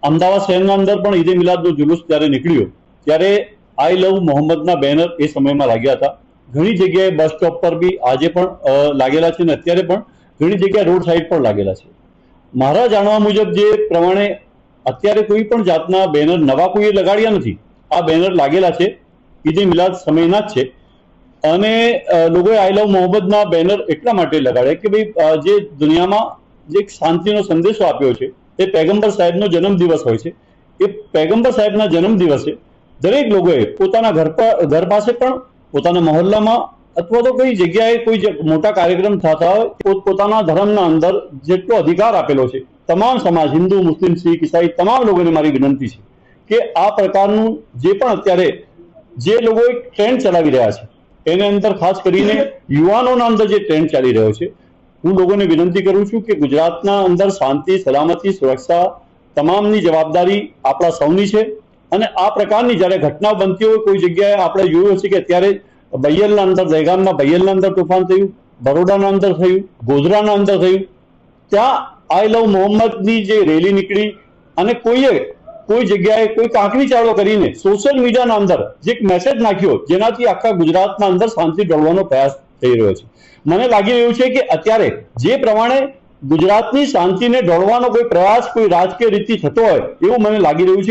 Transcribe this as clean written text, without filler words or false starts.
અમદાવાદ શહેરના અંદર પણ ઈદે મિલાદનો જુલુસ જ્યારે નીકળ્યો ત્યારે આઈ લવ મોહમ્મદના બેનર એ સમયમાં લાગ્યા હતા. ઘણી જગ્યાએ બસ સ્ટોપ પર બી આજે પણ લાગેલા છે અને અત્યારે પણ ઘણી જગ્યાએ રોડ સાઈડ પર લાગેલા છે. મારા જાણવા મુજબ જે પ્રમાણે અત્યારે કોઈ પણ જાતના બેનર નવા કોઈએ લગાડ્યા નથી. આ બેનર લાગેલા છે ઈદે મિલાદ સમયના જ છે અને લોકોએ આઈ લવ મોહમ્મદના બેનર એટલા માટે લગાડ્યા કે ભાઈ જે દુનિયામાં જે શાંતિનો સંદેશો આપ્યો છે એ પૈગંબર સાહેબનો જન્મદિવસ હોય છે. એ પૈગંબર સાહેબના જન્મદિવસે દરેક લોકોએ પોતાના ઘર પાસે પણ પોતાના મહોલ્લામાં અથવા તો કોઈ જગ્યાએ કોઈ મોટા કાર્યક્રમ થતા હોય પોતાના ધર્મના અંદર જેટલો અધિકાર આપેલો છે તમામ સમાજ હિન્દુ મુસ્લિમ શીખ ઈસાઈ તમામ લોકોને મારી વિનંતી છે કે આ પ્રકારનું જે પણ અત્યારે જે લોકો ટ્રેન્ડ ચલાવી રહ્યા છે એને અંદર ખાસ કરીને યુવાનોના અંદર જે ટ્રેન્ડ ચાલી રહ્યો છે હું લોકોને વિનંતી કરું છું કે ગુજરાતના અંદર શાંતિ સલામતી સુરક્ષા તમામની જવાબદારી આપણા સૌની છે અને આ પ્રકારની જ્યારે ઘટનાઓ બનતી હોય કોઈ જગ્યાએ આપણે જોયું હશે કે અત્યારે બૈયલના અંદર દહેગામના બૈયલના અંદર તોફાન થયું, બરોડાના અંદર થયું, ગોધરાના અંદર થયું. ત્યાં આઈ લવ મોહમ્મદની જે રેલી નીકળી અને કોઈ જગ્યાએ કોઈ કાંકરી ચાળો કરીને સોશિયલ મીડિયાના અંદર જે એક મેસેજ નાખ્યો જેનાથી આખા ગુજરાતના અંદર શાંતિ ડોળવાનો પ્રયાસ થઈ રહ્યો છે. મને લાગી રહ્યું છે કે અત્યારે જે પ્રમાણે ગુજરાતની શાંતિને ડોળવાનો કોઈ પ્રયાસ કોઈ રાજકીય રીતથી થતો હોય એવું મને લાગી રહ્યું છે.